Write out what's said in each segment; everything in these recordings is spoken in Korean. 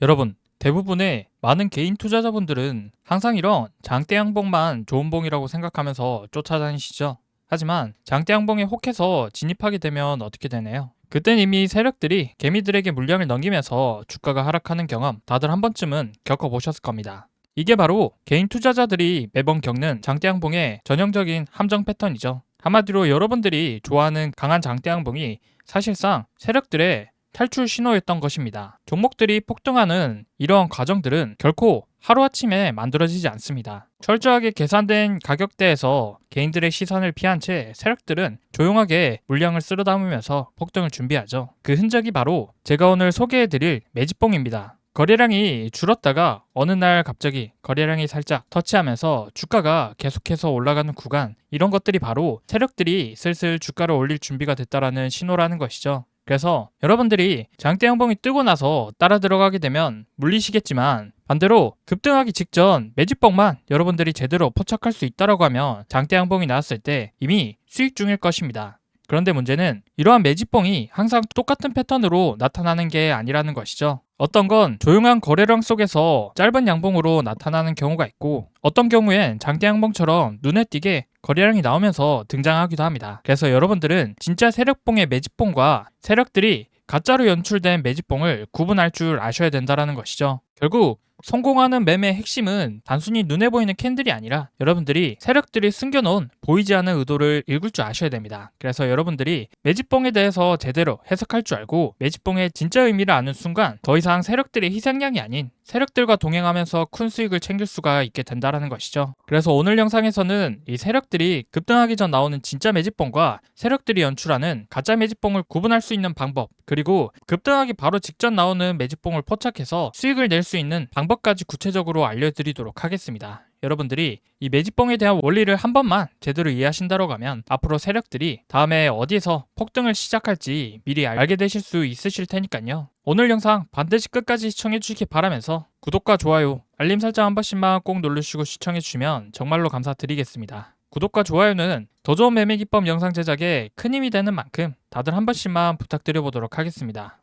여러분, 대부분의 많은 개인 투자자분들은 항상 이런 장대 양봉만 좋은 봉이라고 생각하면서 쫓아다니시죠. 하지만 장대 양봉에 혹해서 진입하게 되면 어떻게 되나요? 그땐 이미 세력들이 개미들에게 물량을 넘기면서 주가가 하락하는 경험 다들 한 번쯤은 겪어보셨을 겁니다. 이게 바로 개인 투자자들이 매번 겪는 장대 양봉의 전형적인 함정 패턴이죠. 한마디로 여러분들이 좋아하는 강한 장대 양봉이 사실상 세력들의 탈출 신호였던 것입니다. 종목들이 폭등하는 이러한 과정들은 결코 하루아침에 만들어지지 않습니다. 철저하게 계산된 가격대에서 개인들의 시선을 피한 채 세력들은 조용하게 물량을 쓸어 담으면서 폭등을 준비하죠. 그 흔적이 바로 제가 오늘 소개해드릴 매집봉입니다. 거래량이 줄었다가 어느 날 갑자기 거래량이 살짝 터치하면서 주가가 계속해서 올라가는 구간, 이런 것들이 바로 세력들이 슬슬 주가를 올릴 준비가 됐다라는 신호라는 것이죠. 그래서 여러분들이 장대 양봉이 뜨고 나서 따라 들어가게 되면 물리시겠지만, 반대로 급등하기 직전 매집봉만 여러분들이 제대로 포착할 수 있다라고 하면 장대 양봉이 나왔을 때 이미 수익 중일 것입니다. 그런데 문제는 이러한 매집봉이 항상 똑같은 패턴으로 나타나는 게 아니라는 것이죠. 어떤 건 조용한 거래량 속에서 짧은 양봉으로 나타나는 경우가 있고, 어떤 경우엔 장대 양봉처럼 눈에 띄게 거래량이 나오면서 등장하기도 합니다. 그래서 여러분들은 진짜 세력봉의 매집봉과 세력들이 가짜로 연출된 매집봉을 구분할 줄 아셔야 된다는 것이죠. 결국 성공하는 매매의 핵심은 단순히 눈에 보이는 캔들이 아니라 여러분들이 세력들이 숨겨놓은 보이지 않는 의도를 읽을 줄 아셔야 됩니다. 그래서 여러분들이 매집봉에 대해서 제대로 해석할 줄 알고 매집봉의 진짜 의미를 아는 순간 더 이상 세력들의 희생양이 아닌 세력들과 동행하면서 큰 수익을 챙길 수가 있게 된다는 것이죠. 그래서 오늘 영상에서는 이 세력들이 급등하기 전 나오는 진짜 매집봉과 세력들이 연출하는 가짜 매집봉을 구분할 수 있는 방법, 그리고 급등하기 바로 직전 나오는 매집봉을 포착해서 수익을 낼 수 있는 방법까지 구체적으로 알려드리도록 하겠습니다. 여러분들이 이 매집봉에 대한 원리를 한 번만 제대로 이해하신다고 하면 앞으로 세력들이 다음에 어디에서 폭등을 시작할지 미리 알게 되실 수 있으실 테니까요. 오늘 영상 반드시 끝까지 시청해 주시기 바라면서 구독과 좋아요, 알림 설정 한 번씩만 꼭 눌러주시고 시청해 주시면 정말로 감사드리겠습니다. 구독과 좋아요는 더 좋은 매매 기법 영상 제작에 큰 힘이 되는 만큼 다들 한 번씩만 부탁드려 보도록 하겠습니다.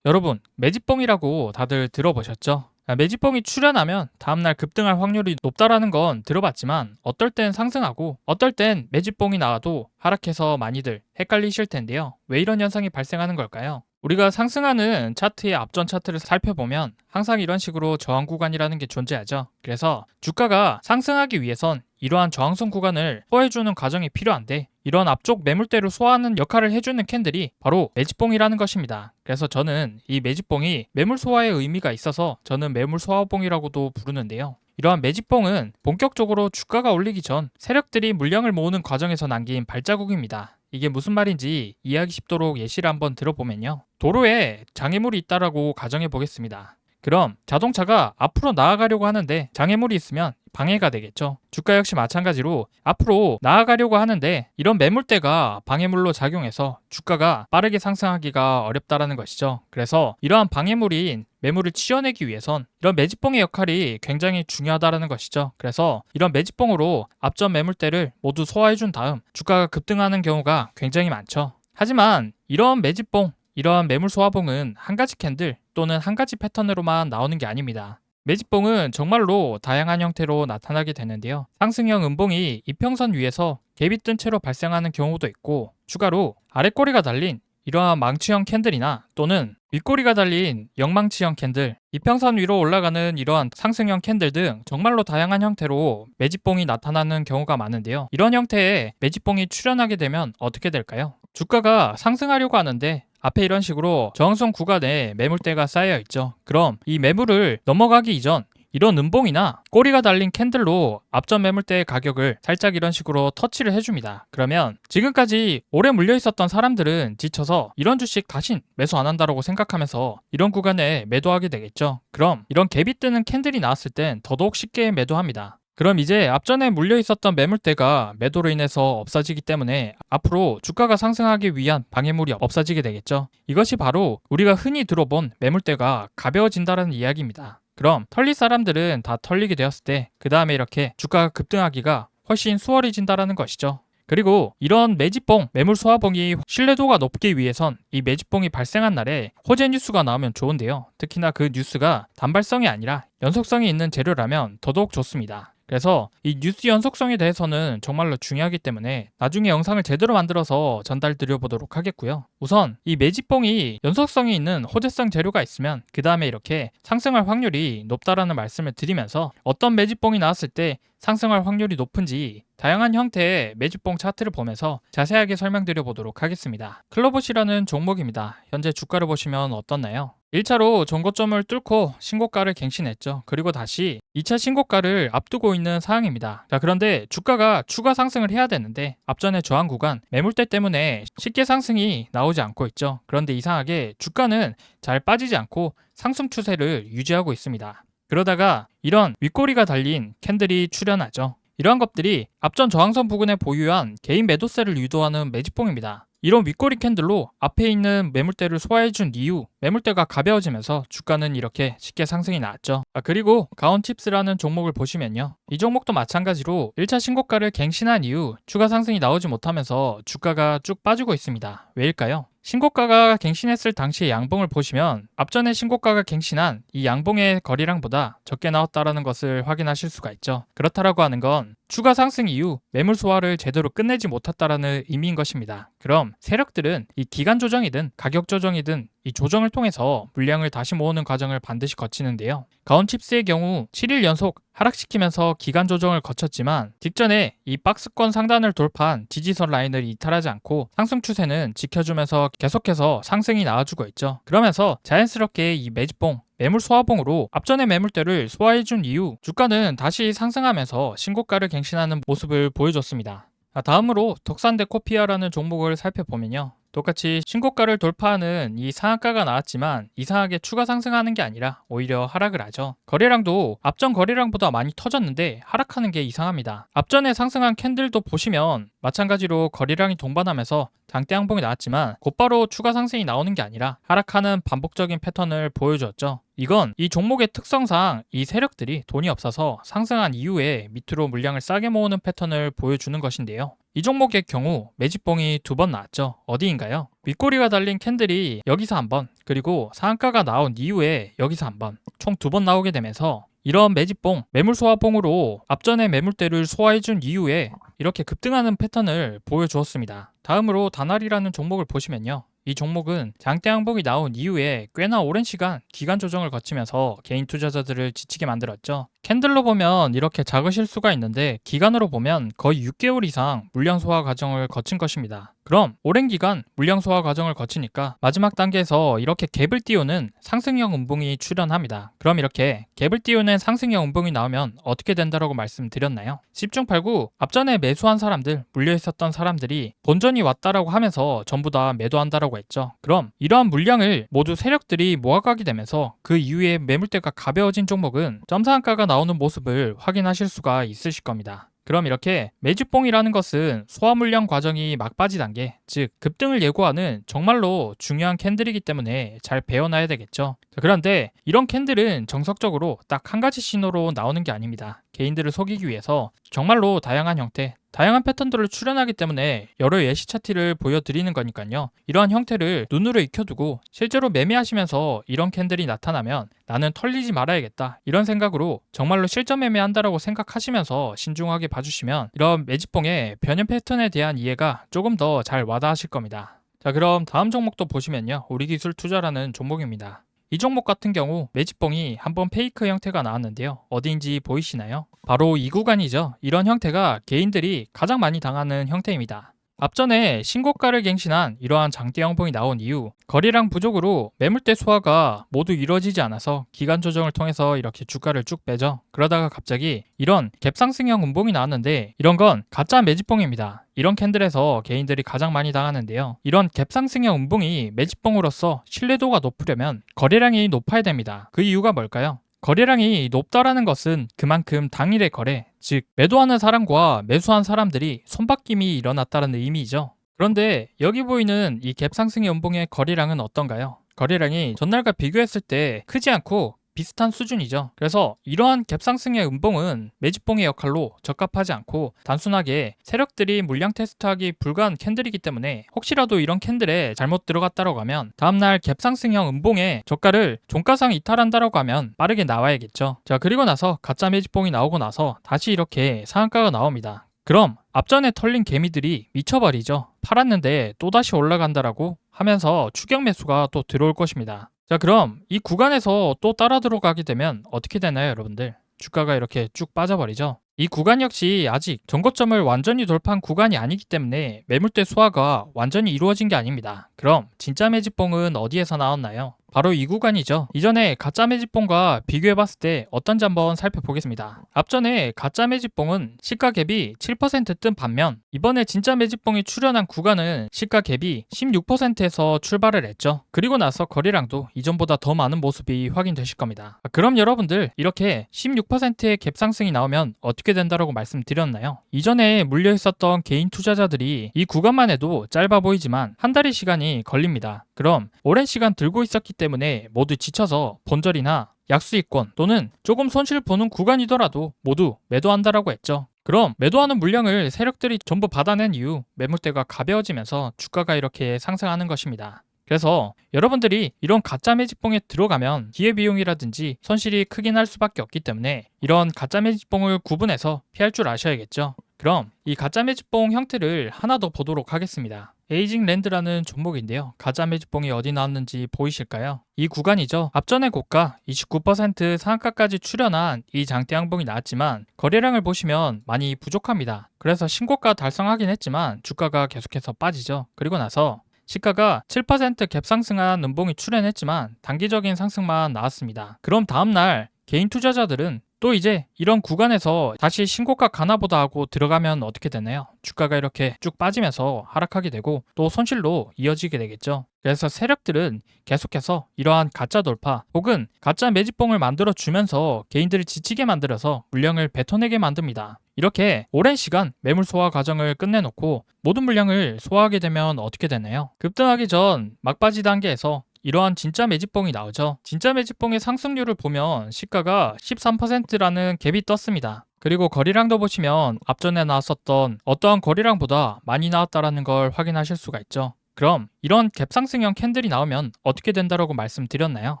여러분, 매집봉이라고 다들 들어보셨죠? 매집봉이 출현하면 다음날 급등할 확률이 높다라는 건 들어봤지만, 어떨 땐 상승하고 어떨 땐 매집봉이 나와도 하락해서 많이들 헷갈리실 텐데요. 왜 이런 현상이 발생하는 걸까요? 우리가 상승하는 차트의 앞전 차트를 살펴보면 항상 이런 식으로 저항 구간이라는 게 존재하죠. 그래서 주가가 상승하기 위해선 이러한 저항선 구간을 소화해주는 과정이 필요한데, 이런 앞쪽 매물대를 소화하는 역할을 해주는 캔들이 바로 매집봉이라는 것입니다. 그래서 저는 이 매집봉이 매물 소화의 의미가 있어서 저는 매물 소화봉이라고도 부르는데요. 이러한 매집봉은 본격적으로 주가가 올리기 전 세력들이 물량을 모으는 과정에서 남긴 발자국입니다. 이게 무슨 말인지 이해하기 쉽도록 예시를 한번 들어보면요. 도로에 장애물이 있다라고 가정해 보겠습니다. 그럼 자동차가 앞으로 나아가려고 하는데 장애물이 있으면 방해가 되겠죠. 주가 역시 마찬가지로 앞으로 나아가려고 하는데 이런 매물대가 방해물로 작용해서 주가가 빠르게 상승하기가 어렵다라는 것이죠. 그래서 이러한 방해물인 매물을 치워내기 위해선 이런 매집봉의 역할이 굉장히 중요하다는 것이죠. 그래서 이런 매집봉으로 앞전 매물대를 모두 소화해준 다음 주가가 급등하는 경우가 굉장히 많죠. 하지만 이런 매집봉, 이러한 매물 소화봉은 한 가지 캔들 또는 한 가지 패턴으로만 나오는 게 아닙니다. 매집봉은 정말로 다양한 형태로 나타나게 되는데요. 상승형 음봉이 이평선 위에서 갭이 뜬 채로 발생하는 경우도 있고, 추가로 아랫꼬리가 달린 이러한 망치형 캔들이나 또는 윗꼬리가 달린 영망치형 캔들, 이평선 위로 올라가는 이러한 상승형 캔들 등 정말로 다양한 형태로 매집봉이 나타나는 경우가 많은데요. 이런 형태의 매집봉이 출현하게 되면 어떻게 될까요? 주가가 상승하려고 하는데 앞에 이런 식으로 저항선 구간에 매물대가 쌓여 있죠. 그럼 이 매물을 넘어가기 이전 이런 음봉이나 꼬리가 달린 캔들로 앞전 매물대의 가격을 살짝 이런 식으로 터치를 해줍니다. 그러면 지금까지 오래 물려 있었던 사람들은 지쳐서 이런 주식 다신 매수 안 한다라고 생각하면서 이런 구간에 매도하게 되겠죠. 그럼 이런 갭이 뜨는 캔들이 나왔을 땐 더더욱 쉽게 매도합니다. 그럼 이제 앞전에 물려 있었던 매물대가 매도로 인해서 없어지기 때문에 앞으로 주가가 상승하기 위한 방해물이 없어지게 되겠죠. 이것이 바로 우리가 흔히 들어본 매물대가 가벼워진다는 이야기입니다. 그럼 털릴 사람들은 다 털리게 되었을 때 그 다음에 이렇게 주가가 급등하기가 훨씬 수월해진다는 것이죠. 그리고 이런 매집봉, 매물 소화봉이 신뢰도가 높기 위해선 이 매집봉이 발생한 날에 호재 뉴스가 나오면 좋은데요. 특히나 그 뉴스가 단발성이 아니라 연속성이 있는 재료라면 더더욱 좋습니다. 그래서 이 뉴스 연속성에 대해서는 정말로 중요하기 때문에 나중에 영상을 제대로 만들어서 전달 드려보도록 하겠고요. 우선 이 매집봉이 연속성이 있는 호재성 재료가 있으면 그 다음에 이렇게 상승할 확률이 높다라는 말씀을 드리면서 어떤 매집봉이 나왔을 때 상승할 확률이 높은지 다양한 형태의 매집봉 차트를 보면서 자세하게 설명드려 보도록 하겠습니다. 클로봇이라는 종목입니다. 현재 주가를 보시면 어떻나요? 1차로 전고점을 뚫고 신고가를 갱신했죠. 그리고 다시 2차 신고가를 앞두고 있는 상황입니다. 자, 그런데 주가가 추가 상승을 해야 되는데 앞전의 저항 구간 매물대 때문에 쉽게 상승이 나오지 않고 있죠. 그런데 이상하게 주가는 잘 빠지지 않고 상승 추세를 유지하고 있습니다. 그러다가 이런 윗꼬리가 달린 캔들이 출현하죠. 이러한 것들이 앞전 저항선 부근에 보유한 개인 매도세를 유도하는 매집봉입니다. 이런 윗꼬리 캔들로 앞에 있는 매물대를 소화해준 이후 매물대가 가벼워지면서 주가는 이렇게 쉽게 상승이 나왔죠. 그리고 가온칩스라는 종목을 보시면요. 이 종목도 마찬가지로 1차 신고가를 갱신한 이후 추가 상승이 나오지 못하면서 주가가 쭉 빠지고 있습니다. 왜일까요? 신고가가 갱신했을 당시의 양봉을 보시면 앞전에 신고가가 갱신한 이 양봉의 거래량보다 적게 나왔다는 것을 확인하실 수가 있죠. 그렇다라고 하는 건 추가 상승 이후 매물 소화를 제대로 끝내지 못했다라는 의미인 것입니다. 그럼 세력들은 이 기간 조정이든 가격 조정이든 이 조정을 통해서 물량을 다시 모으는 과정을 반드시 거치는데요. 가온칩스의 경우 7일 연속 하락시키면서 기간 조정을 거쳤지만 직전에 이 박스권 상단을 돌파한 지지선 라인을 이탈하지 않고 상승 추세는 지켜주면서 계속해서 상승이 나와주고 있죠. 그러면서 자연스럽게 이 매집봉 매물 소화봉으로 앞전의 매물대를 소화해준 이후 주가는 다시 상승하면서 신고가를 갱신하는 모습을 보여줬습니다. 다음으로 덕산데코피아라는 종목을 살펴보면요. 똑같이 신고가를 돌파하는 이 상한가가 나왔지만 이상하게 추가 상승하는 게 아니라 오히려 하락을 하죠. 거래량도 앞전 거래량보다 많이 터졌는데 하락하는 게 이상합니다. 앞전에 상승한 캔들도 보시면 마찬가지로 거래량이 동반하면서 장대 양봉이 나왔지만 곧바로 추가 상승이 나오는 게 아니라 하락하는 반복적인 패턴을 보여주었죠. 이건 이 종목의 특성상 이 세력들이 돈이 없어서 상승한 이후에 밑으로 물량을 싸게 모으는 패턴을 보여주는 것인데요. 이 종목의 경우 매집봉이 2번 나왔죠. 어디인가요? 윗꼬리가 달린 캔들이 여기서 한 번, 그리고 상한가가 나온 이후에 여기서 한 번, 총 2번 나오게 되면서 이런 매집봉, 매물 소화봉으로 앞전의 매물대를 소화해준 이후에 이렇게 급등하는 패턴을 보여주었습니다. 다음으로 다날이라는 종목을 보시면요. 이 종목은 장대 양봉이 나온 이후에 꽤나 오랜 시간 기간 조정을 거치면서 개인 투자자들을 지치게 만들었죠. 캔들로 보면 이렇게 작으실 수가 있는데 기간으로 보면 거의 6개월 이상 물량 소화 과정을 거친 것입니다. 그럼 오랜 기간 물량 소화 과정을 거치니까 마지막 단계에서 이렇게 갭을 띄우는 상승형 음봉이 출현합니다. 그럼 이렇게 갭을 띄우는 상승형 음봉이 나오면 어떻게 된다라고 말씀드렸나요? 10중 8구 앞전에 매수한 사람들, 물려 있었던 사람들이 본전이 왔다라고 하면서 전부 다 매도한다라고 했죠. 그럼 이러한 물량을 모두 세력들이 모아가게 되면서 그 이후에 매물대가 가벼워진 종목은 점상한가가 나오는 모습을 확인하실 수가 있으실 겁니다. 그럼 이렇게 매집봉이라는 것은 소화 물량 과정이 막바지 단계, 즉 급등을 예고하는 정말로 중요한 캔들이기 때문에 잘 배워놔야 되겠죠. 그런데 이런 캔들은 정석적으로 딱 한 가지 신호로 나오는 게 아닙니다. 개인들을 속이기 위해서 정말로 다양한 형태, 다양한 패턴들을 출현하기 때문에 여러 예시 차트를 보여드리는 거니까요. 이러한 형태를 눈으로 익혀두고 실제로 매매하시면서 이런 캔들이 나타나면 나는 털리지 말아야겠다 이런 생각으로 정말로 실전 매매한다라고 생각하시면서 신중하게 봐주시면 이런 매집봉의 변형 패턴에 대한 이해가 조금 더 잘 와닿으실 겁니다. 자, 그럼 다음 종목도 보시면요. 우리기술 투자라는 종목입니다. 이 종목 같은 경우 매집봉이 한번 페이크 형태가 나왔는데요. 어디인지 보이시나요? 바로 이 구간이죠. 이런 형태가 개인들이 가장 많이 당하는 형태입니다. 앞전에 신고가를 갱신한 이러한 장대 양봉이 나온 이후 거래량 부족으로 매물대 소화가 모두 이루어지지 않아서 기간 조정을 통해서 이렇게 주가를 쭉 빼죠. 그러다가 갑자기 이런 갭상승형 음봉이 나왔는데 이런 건 가짜 매집봉입니다. 이런 캔들에서 개인들이 가장 많이 당하는데요. 이런 갭상승형 음봉이 매집봉으로서 신뢰도가 높으려면 거래량이 높아야 됩니다. 그 이유가 뭘까요? 거래량이 높다라는 것은 그만큼 당일의 거래, 즉 매도하는 사람과 매수한 사람들이 손바뀜이 일어났다는 의미죠. 그런데 여기 보이는 이 갭상승의 연봉의 거래량은 어떤가요? 거래량이 전날과 비교했을 때 크지 않고 비슷한 수준이죠. 그래서 이러한 갭상승의 음봉은 매집봉의 역할로 적합하지 않고 단순하게 세력들이 물량 테스트하기 불가한 캔들이기 때문에 혹시라도 이런 캔들에 잘못 들어갔다고 하면 다음날 갭상승형 음봉의 저가를 종가상 이탈한다라고 하면 빠르게 나와야겠죠. 자, 그리고 나서 가짜 매집봉이 나오고 나서 다시 이렇게 상한가가 나옵니다. 그럼 앞전에 털린 개미들이 미쳐버리죠. 팔았는데 또다시 올라간다라고 하면서 추격 매수가 또 들어올 것입니다. 자, 그럼 이 구간에서 또 따라 들어가게 되면 어떻게 되나요, 여러분들? 주가가 이렇게 쭉 빠져버리죠. 이 구간 역시 아직 전고점을 완전히 돌파한 구간이 아니기 때문에 매물대 소화가 완전히 이루어진 게 아닙니다. 그럼 진짜 매집봉은 어디에서 나왔나요? 바로 이 구간이죠. 이전에 가짜 매집봉과 비교해봤을 때 어떤지 한번 살펴보겠습니다. 앞전에 가짜 매집봉은 시가 갭이 7% 뜬 반면 이번에 진짜 매집봉이 출현한 구간은 시가 갭이 16%에서 출발을 했죠. 그리고 나서 거래량도 이전보다 더 많은 모습이 확인되실 겁니다. 그럼 여러분들 이렇게 16%의 갭 상승이 나오면 어떻게 된다라고 말씀드렸나요? 이전에 물려 있었던 개인 투자자들이 이 구간만 해도 짧아 보이지만 한 달의 시간이 걸립니다. 그럼 오랜 시간 들고 있었기 때문에 모두 지쳐서 본절이나 약수익권 또는 조금 손실 보는 구간이더라도 모두 매도한다라고 했죠. 그럼 매도하는 물량을 세력들이 전부 받아낸 이후 매물대가 가벼워지면서 주가가 이렇게 상승하는 것입니다. 그래서 여러분들이 이런 가짜 매집봉에 들어가면 기회비용이라든지 손실이 크긴 할 수밖에 없기 때문에 이런 가짜 매집봉을 구분해서 피할 줄 아셔야겠죠. 그럼 이 가짜 매집봉 형태를 하나 더 보도록 하겠습니다. 에이징 랜드라는 종목인데요. 가짜 매집봉이 어디 나왔는지 보이실까요? 이 구간이죠. 앞전에 고가 29% 상한가까지 출현한 이 장대 양봉이 나왔지만 거래량을 보시면 많이 부족합니다. 그래서 신고가 달성하긴 했지만 주가가 계속해서 빠지죠. 그리고 나서 시가가 7% 갭 상승한 음봉이 출현했지만 단기적인 상승만 나왔습니다. 그럼 다음날 개인 투자자들은 또 이제 이런 구간에서 다시 신고가 가나보다 하고 들어가면 어떻게 되나요? 주가가 이렇게 쭉 빠지면서 하락하게 되고 또 손실로 이어지게 되겠죠. 그래서 세력들은 계속해서 이러한 가짜 돌파 혹은 가짜 매집봉을 만들어 주면서 개인들을 지치게 만들어서 물량을 뱉어내게 만듭니다. 이렇게 오랜 시간 매물 소화 과정을 끝내놓고 모든 물량을 소화하게 되면 어떻게 되나요? 급등하기 전 막바지 단계에서 이러한 진짜 매집봉이 나오죠. 진짜 매집봉의 상승률을 보면 시가가 13%라는 갭이 떴습니다. 그리고 거래량도 보시면 앞전에 나왔었던 어떠한 거래량보다 많이 나왔다라는 걸 확인하실 수가 있죠. 그럼 이런 갭상승형 캔들이 나오면 어떻게 된다라고 말씀드렸나요?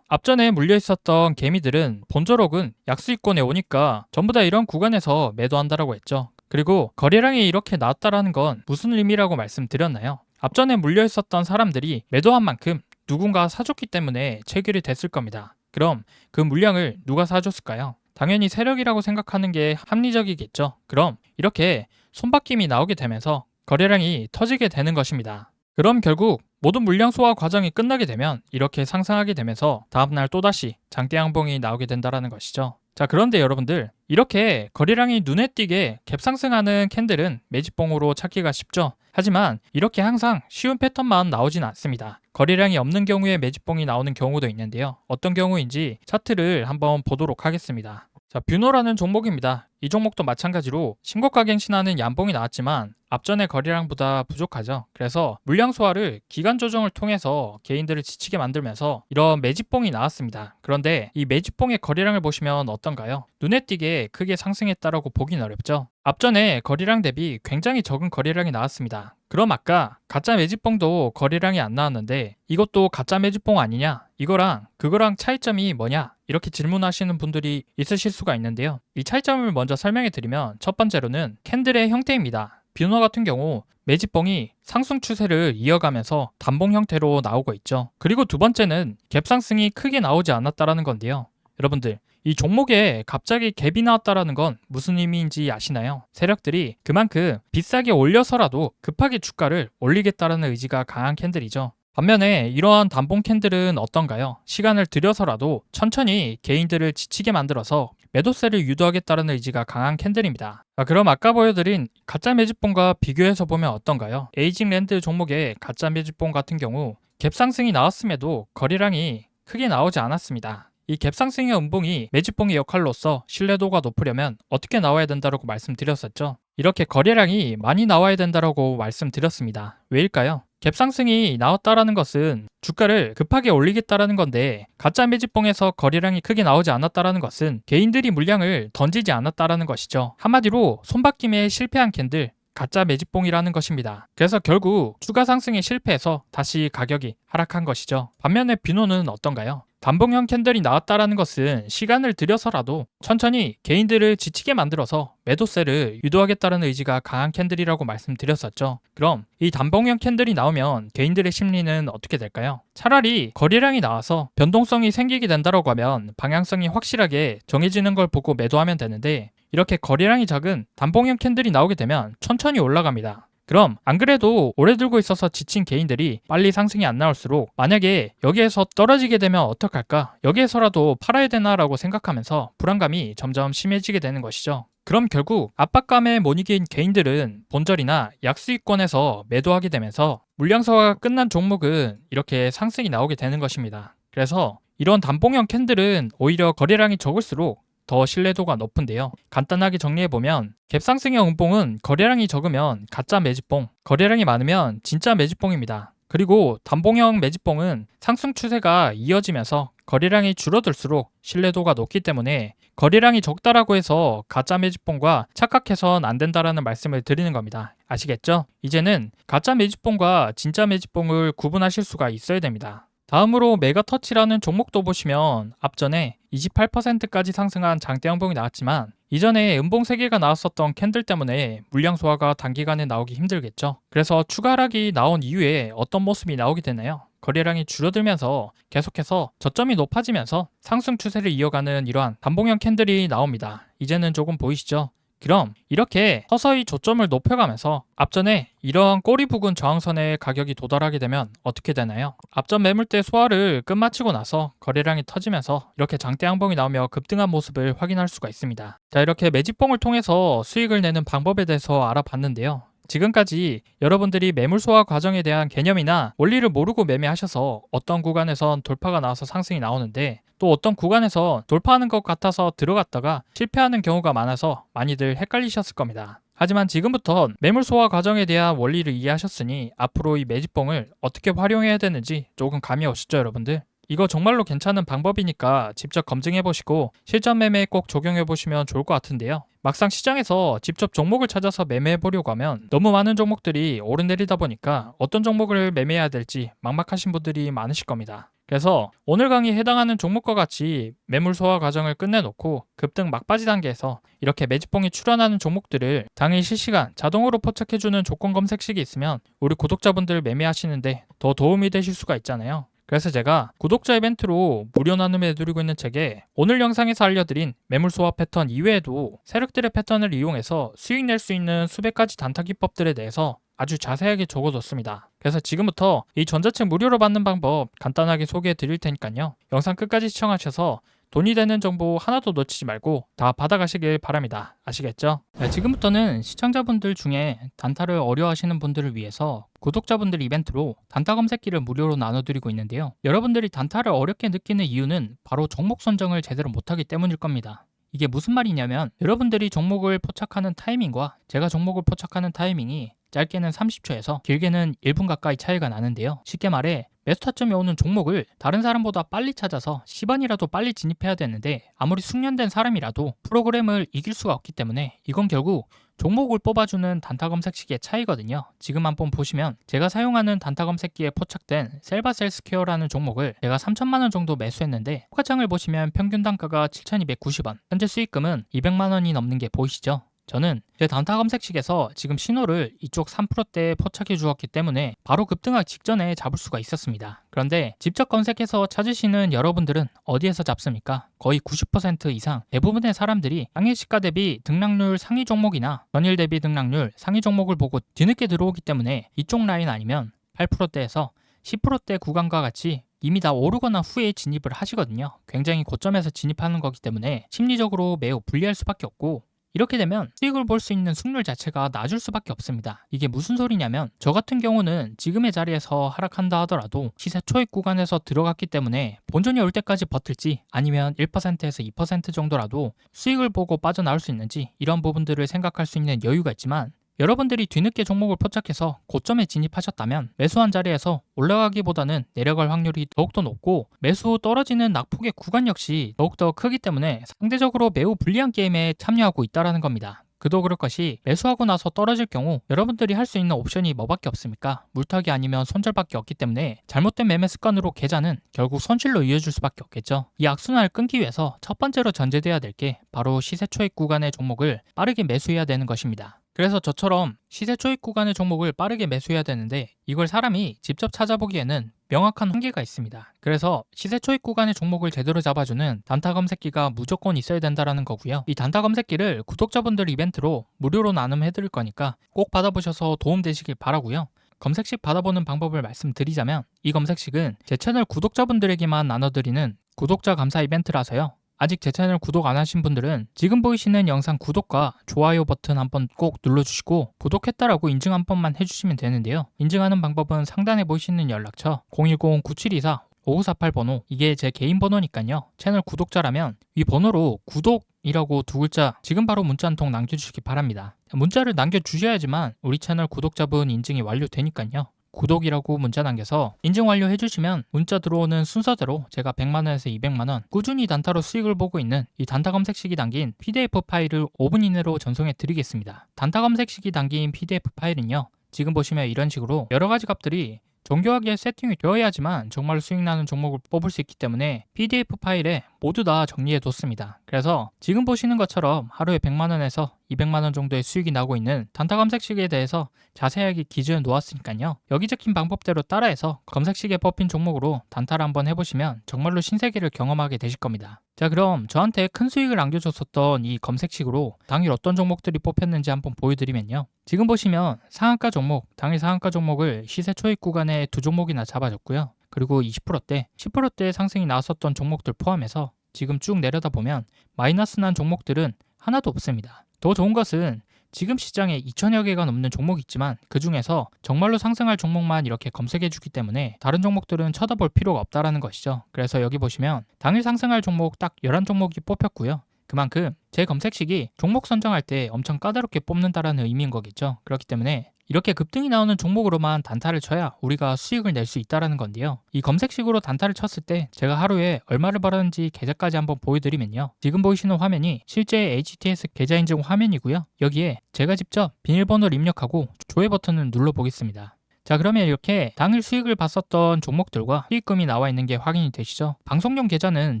앞전에 물려 있었던 개미들은 본저록은 약수익권에 오니까 전부 다 이런 구간에서 매도한다라고 했죠. 그리고 거래량이 이렇게 나왔다라는 건 무슨 의미라고 말씀드렸나요? 앞전에 물려 있었던 사람들이 매도한 만큼 누군가 사줬기 때문에 체결이 됐을 겁니다. 그럼 그 물량을 누가 사줬을까요? 당연히 세력이라고 생각하는 게 합리적이겠죠. 그럼 이렇게 손바뀜이 나오게 되면서 거래량이 터지게 되는 것입니다. 그럼 결국 모든 물량 소화 과정이 끝나게 되면 이렇게 상승하게 되면서 다음날 또다시 장대 양봉이 나오게 된다는 것이죠. 자, 그런데 여러분들 이렇게 거래량이 눈에 띄게 갭상승하는 캔들은 매집봉으로 찾기가 쉽죠. 하지만 이렇게 항상 쉬운 패턴만 나오진 않습니다. 거래량이 없는 경우에 매집봉이 나오는 경우도 있는데요. 어떤 경우인지 차트를 한번 보도록 하겠습니다. 자, 뷰노라는 종목입니다. 이 종목도 마찬가지로 신고가 갱신하는 양봉이 나왔지만 앞전의 거래량보다 부족하죠. 그래서 물량 소화를 기간 조정을 통해서 개인들을 지치게 만들면서 이런 매집봉이 나왔습니다. 그런데 이 매집봉의 거래량을 보시면 어떤가요? 눈에 띄게 크게 상승했다라고 보긴 어렵죠. 앞전에 거래량 대비 굉장히 적은 거래량이 나왔습니다. 그럼 아까 가짜 매집봉도 거래량이 안 나왔는데 이것도 가짜 매집봉 아니냐? 이거랑 그거랑 차이점이 뭐냐? 이렇게 질문하시는 분들이 있으실 수가 있는데요. 이 차이점을 먼저 설명해 드리면 첫 번째로는 캔들의 형태입니다. 뷰너 같은 경우 매집봉이 상승 추세를 이어가면서 단봉 형태로 나오고 있죠. 그리고 두 번째는 갭 상승이 크게 나오지 않았다라는 건데요. 여러분들 이 종목에 갑자기 갭이 나왔다라는 건 무슨 의미인지 아시나요? 세력들이 그만큼 비싸게 올려서라도 급하게 주가를 올리겠다라는 의지가 강한 캔들이죠. 반면에 이러한 단봉 캔들은 어떤가요? 시간을 들여서라도 천천히 개인들을 지치게 만들어서 매도세를 유도하겠다는 의지가 강한 캔들입니다. 그럼 아까 보여드린 가짜 매집봉과 비교해서 보면 어떤가요? 에이징 랜드 종목의 가짜 매집봉 같은 경우 갭 상승이 나왔음에도 거래량이 크게 나오지 않았습니다. 이 갭상승의 음봉이 매집봉의 역할로서 신뢰도가 높으려면 어떻게 나와야 된다고 말씀드렸었죠. 이렇게 거래량이 많이 나와야 된다고 말씀드렸습니다. 왜일까요? 갭상승이 나왔다라는 것은 주가를 급하게 올리겠다라는 건데, 가짜 매집봉에서 거래량이 크게 나오지 않았다라는 것은 개인들이 물량을 던지지 않았다라는 것이죠. 한마디로 손바뀜에 실패한 캔들, 가짜 매집봉이라는 것입니다. 그래서 결국 추가 상승에 실패해서 다시 가격이 하락한 것이죠. 반면에 비노는 어떤가요? 단봉형 캔들이 나왔다라는 것은 시간을 들여서라도 천천히 개인들을 지치게 만들어서 매도세를 유도하겠다는 의지가 강한 캔들이라고 말씀드렸었죠. 그럼 이 단봉형 캔들이 나오면 개인들의 심리는 어떻게 될까요? 차라리 거래량이 나와서 변동성이 생기게 된다고 하면 방향성이 확실하게 정해지는 걸 보고 매도하면 되는데, 이렇게 거래량이 작은 단봉형 캔들이 나오게 되면 천천히 올라갑니다. 그럼 안 그래도 오래 들고 있어서 지친 개인들이 빨리 상승이 안 나올수록 만약에 여기에서 떨어지게 되면 어떡할까? 여기에서라도 팔아야 되나라고 생각하면서 불안감이 점점 심해지게 되는 것이죠. 그럼 결국 압박감에 못 이긴 개인들은 본절이나 약수익권에서 매도하게 되면서 물량소화가 끝난 종목은 이렇게 상승이 나오게 되는 것입니다. 그래서 이런 단봉형 캔들은 오히려 거래량이 적을수록 더 신뢰도가 높은데요. 간단하게 정리해보면 갭상승형 음봉은 거래량이 적으면 가짜 매집봉, 거래량이 많으면 진짜 매집봉입니다. 그리고 단봉형 매집봉은 상승 추세가 이어지면서 거래량이 줄어들수록 신뢰도가 높기 때문에 거래량이 적다라고 해서 가짜 매집봉과 착각해선 안 된다라는 말씀을 드리는 겁니다. 아시겠죠? 이제는 가짜 매집봉과 진짜 매집봉을 구분하실 수가 있어야 됩니다. 다음으로 메가터치라는 종목도 보시면 앞전에 28%까지 상승한 장대양봉이 나왔지만 이전에 음봉 3개가 나왔었던 캔들 때문에 물량 소화가 단기간에 나오기 힘들겠죠. 그래서 추가 하락이 나온 이후에 어떤 모습이 나오게 되나요? 거래량이 줄어들면서 계속해서 저점이 높아지면서 상승 추세를 이어가는 이러한 단봉형 캔들이 나옵니다. 이제는 조금 보이시죠? 그럼 이렇게 서서히 조점을 높여가면서 앞전에 이러한 꼬리 부근 저항선에 가격이 도달하게 되면 어떻게 되나요? 앞전 매물대 소화를 끝마치고 나서 거래량이 터지면서 이렇게 장대 양봉이 나오며 급등한 모습을 확인할 수가 있습니다. 자, 이렇게 매집봉을 통해서 수익을 내는 방법에 대해서 알아봤는데요. 지금까지 여러분들이 매물 소화 과정에 대한 개념이나 원리를 모르고 매매하셔서 어떤 구간에선 돌파가 나와서 상승이 나오는데, 또 어떤 구간에서 돌파하는 것 같아서 들어갔다가 실패하는 경우가 많아서 많이들 헷갈리셨을 겁니다. 하지만 지금부터 매물 소화 과정에 대한 원리를 이해하셨으니 앞으로 이 매집봉을 어떻게 활용해야 되는지 조금 감이 오시죠, 여러분들? 이거 정말로 괜찮은 방법이니까 직접 검증해보시고 실전 매매에 꼭 적용해보시면 좋을 것 같은데요. 막상 시장에서 직접 종목을 찾아서 매매해보려고 하면 너무 많은 종목들이 오르내리다 보니까 어떤 종목을 매매해야 될지 막막하신 분들이 많으실 겁니다. 그래서 오늘 강의에 해당하는 종목과 같이 매물 소화 과정을 끝내놓고 급등 막바지 단계에서 이렇게 매집봉이 출현하는 종목들을 당일 실시간 자동으로 포착해주는 조건 검색식이 있으면 우리 구독자분들 매매하시는데 더 도움이 되실 수가 있잖아요. 그래서 제가 구독자 이벤트로 무료 나눔에 해드리고 있는 책에 오늘 영상에서 알려드린 매물 소화 패턴 이외에도 세력들의 패턴을 이용해서 수익 낼 수 있는 수백 가지 단타 기법들에 대해서 아주 자세하게 적어뒀습니다. 그래서 지금부터 이 전자책 무료로 받는 방법 간단하게 소개해 드릴 테니까요. 영상 끝까지 시청하셔서 돈이 되는 정보 하나도 놓치지 말고 다 받아가시길 바랍니다. 아시겠죠? 네, 지금부터는 시청자분들 중에 단타를 어려워하시는 분들을 위해서 구독자분들 이벤트로 단타 검색기를 무료로 나눠드리고 있는데요. 여러분들이 단타를 어렵게 느끼는 이유는 바로 종목 선정을 제대로 못하기 때문일 겁니다. 이게 무슨 말이냐면 여러분들이 종목을 포착하는 타이밍과 제가 종목을 포착하는 타이밍이 짧게는 30초에서 길게는 1분 가까이 차이가 나는데요. 쉽게 말해 매수 타점이 오는 종목을 다른 사람보다 빨리 찾아서 시간이라도 빨리 진입해야 되는데 아무리 숙련된 사람이라도 프로그램을 이길 수가 없기 때문에 이건 결국 종목을 뽑아주는 단타 검색식의 차이거든요. 지금 한번 보시면 제가 사용하는 단타 검색기에 포착된 셀바셀스퀘어라는 종목을 제가 3천만 원 정도 매수했는데 호가창을 보시면 평균 단가가 7,290원, 현재 수익금은 200만 원이 넘는 게 보이시죠? 저는 제 단타 검색식에서 지금 신호를 이쪽 3%대에 포착해 주었기 때문에 바로 급등하기 직전에 잡을 수가 있었습니다. 그런데 직접 검색해서 찾으시는 여러분들은 어디에서 잡습니까? 거의 90% 이상 대부분의 사람들이 당일 시가 대비 등락률 상위 종목이나 전일 대비 등락률 상위 종목을 보고 뒤늦게 들어오기 때문에 이쪽 라인 아니면 8%대에서 10%대 구간과 같이 이미 다 오르거나 후에 진입을 하시거든요. 굉장히 고점에서 진입하는 거기 때문에 심리적으로 매우 불리할 수밖에 없고, 이렇게 되면 수익을 볼 수 있는 승률 자체가 낮을 수밖에 없습니다. 이게 무슨 소리냐면 저 같은 경우는 지금의 자리에서 하락한다 하더라도 시세 초입 구간에서 들어갔기 때문에 본전이 올 때까지 버틸지 아니면 1%에서 2% 정도라도 수익을 보고 빠져나올 수 있는지 이런 부분들을 생각할 수 있는 여유가 있지만, 여러분들이 뒤늦게 종목을 포착해서 고점에 진입하셨다면 매수한 자리에서 올라가기보다는 내려갈 확률이 더욱더 높고 매수 후 떨어지는 낙폭의 구간 역시 더욱더 크기 때문에 상대적으로 매우 불리한 게임에 참여하고 있다는 겁니다. 그도 그럴 것이 매수하고 나서 떨어질 경우 여러분들이 할 수 있는 옵션이 뭐밖에 없습니까? 물타기 아니면 손절밖에 없기 때문에 잘못된 매매 습관으로 계좌는 결국 손실로 이어질 수밖에 없겠죠. 이 악순환을 끊기 위해서 첫 번째로 전제돼야 될 게 바로 시세 초입 구간의 종목을 빠르게 매수해야 되는 것입니다. 그래서 저처럼 시세 초입 구간의 종목을 빠르게 매수해야 되는데 이걸 사람이 직접 찾아보기에는 명확한 한계가 있습니다. 그래서 시세 초입 구간의 종목을 제대로 잡아주는 단타 검색기가 무조건 있어야 된다는 거고요. 이 단타 검색기를 구독자분들 이벤트로 무료로 나눔해드릴 거니까 꼭 받아보셔서 도움되시길 바라고요. 검색식 받아보는 방법을 말씀드리자면 이 검색식은 제 채널 구독자분들에게만 나눠드리는 구독자 감사 이벤트라서요. 아직 제 채널 구독 안 하신 분들은 지금 보이시는 영상 구독과 좋아요 버튼 한번 꼭 눌러주시고 구독했다라고 인증 한 번만 해주시면 되는데요. 인증하는 방법은 상단에 보이시는 연락처 010-9724-5948 번호, 이게 제 개인 번호니까요. 채널 구독자라면 위 번호로 구독이라고 두 글자 지금 바로 문자 한 통 남겨주시기 바랍니다. 문자를 남겨주셔야지만 우리 채널 구독자분 인증이 완료되니까요. 구독이라고 문자 남겨서 인증 완료 해주시면 문자 들어오는 순서대로 제가 100만원에서 200만원 꾸준히 단타로 수익을 보고 있는 이 단타 검색식이 담긴 PDF 파일을 5분 이내로 전송해 드리겠습니다. 단타 검색식이 담긴 PDF 파일은요, 지금 보시면 이런 식으로 여러 가지 값들이 정교하게 세팅이 되어야지만 정말 수익 나는 종목을 뽑을 수 있기 때문에 PDF 파일에 모두 다 정리해 뒀습니다. 그래서 지금 보시는 것처럼 하루에 100만원에서 200만원 정도의 수익이 나고 있는 단타 검색식에 대해서 자세하게 기준을 놓았으니까요. 여기 적힌 방법대로 따라해서 검색식에 뽑힌 종목으로 단타를 한번 해보시면 정말로 신세계를 경험하게 되실 겁니다. 자, 그럼 저한테 큰 수익을 안겨줬었던 이 검색식으로 당일 어떤 종목들이 뽑혔는지 한번 보여드리면요. 지금 보시면 상한가 종목, 당일 상한가 종목을 시세 초입 구간에 두 종목이나 잡아줬고요. 그리고 20%대, 10%대 상승이 나왔었던 종목들 포함해서 지금 쭉 내려다 보면 마이너스 난 종목들은 하나도 없습니다. 더 좋은 것은 지금 시장에 2천여 개가 넘는 종목이 있지만 그 중에서 정말로 상승할 종목만 이렇게 검색해 주기 때문에 다른 종목들은 쳐다볼 필요가 없다라는 것이죠. 그래서 여기 보시면 당일 상승할 종목 딱 11종목이 뽑혔고요. 그만큼 제 검색식이 종목 선정할 때 엄청 까다롭게 뽑는다라는 의미인 거겠죠. 그렇기 때문에 이렇게 급등이 나오는 종목으로만 단타를 쳐야 우리가 수익을 낼 수 있다는 건데요. 이 검색식으로 단타를 쳤을 때 제가 하루에 얼마를 벌었는지 계좌까지 한번 보여드리면요. 지금 보이시는 화면이 실제 HTS 계좌 인증 화면이고요. 여기에 제가 직접 비밀번호를 입력하고 조회 버튼을 눌러보겠습니다. 자, 그러면 이렇게 당일 수익을 봤었던 종목들과 수익금이 나와 있는 게 확인이 되시죠? 방송용 계좌는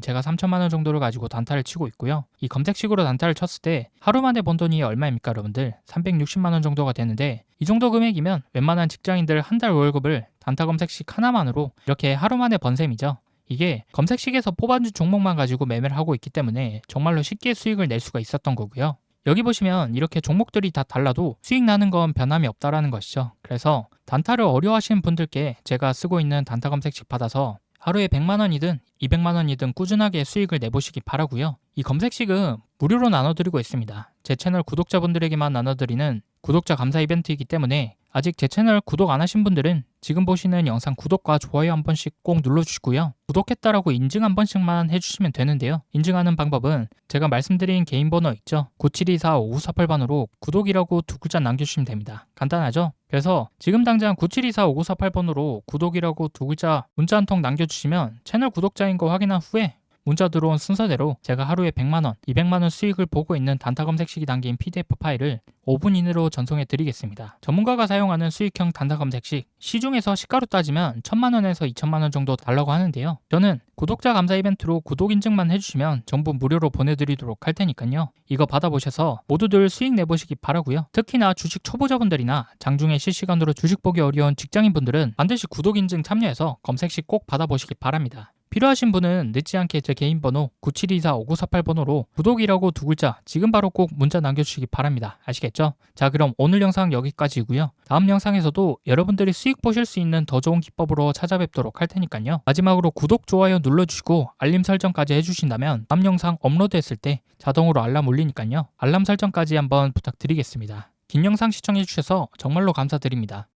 제가 3천만 원 정도를 가지고 단타를 치고 있고요. 이 검색식으로 단타를 쳤을 때 하루 만에 번 돈이 얼마입니까, 여러분들? 360만 원 정도가 되는데 이 정도 금액이면 웬만한 직장인들 한 달 월급을 단타 검색식 하나만으로 이렇게 하루 만에 번 셈이죠. 이게 검색식에서 뽑아준 종목만 가지고 매매를 하고 있기 때문에 정말로 쉽게 수익을 낼 수가 있었던 거고요. 여기 보시면 이렇게 종목들이 다 달라도 수익 나는 건 변함이 없다라는 것이죠. 그래서 단타를 어려워하시는 분들께 제가 쓰고 있는 단타 검색식 받아서 하루에 100만 원이든 200만 원이든 꾸준하게 수익을 내보시기 바라고요. 이 검색식은 무료로 나눠드리고 있습니다. 제 채널 구독자분들에게만 나눠드리는 구독자 감사 이벤트이기 때문에 아직 제 채널 구독 안 하신 분들은 지금 보시는 영상 구독과 좋아요 한 번씩 꼭 눌러주시고요. 구독했다라고 인증 한 번씩만 해주시면 되는데요. 인증하는 방법은 제가 말씀드린 개인 번호 있죠? 9724-5948번으로 구독이라고 두 글자 남겨주시면 됩니다. 간단하죠? 그래서 지금 당장 9724-5948번으로 구독이라고 두 글자 문자 한 통 남겨주시면 채널 구독자인 거 확인한 후에 문자 들어온 순서대로 제가 하루에 100만원, 200만원 수익을 보고 있는 단타 검색식이 담긴 PDF 파일을 5분 이내로 전송해 드리겠습니다. 전문가가 사용하는 수익형 단타 검색식, 시중에서 시가로 따지면 1000만원에서 2000만원 정도 달라고 하는데요. 저는 구독자 감사 이벤트로 구독 인증만 해주시면 전부 무료로 보내드리도록 할 테니까요. 이거 받아보셔서 모두들 수익 내보시기 바라고요. 특히나 주식 초보자분들이나 장중에 실시간으로 주식 보기 어려운 직장인분들은 반드시 구독 인증 참여해서 검색식 꼭 받아보시기 바랍니다. 필요하신 분은 늦지 않게 제 개인 번호 9724-5948번호로 구독이라고 두 글자 지금 바로 꼭 문자 남겨주시기 바랍니다. 아시겠죠? 자, 그럼 오늘 영상 여기까지고요. 다음 영상에서도 여러분들이 수익 보실 수 있는 더 좋은 기법으로 찾아뵙도록 할 테니까요. 마지막으로 구독, 좋아요 눌러주시고 알림 설정까지 해주신다면 다음 영상 업로드했을 때 자동으로 알람 울리니까요. 알람 설정까지 한번 부탁드리겠습니다. 긴 영상 시청해주셔서 정말로 감사드립니다.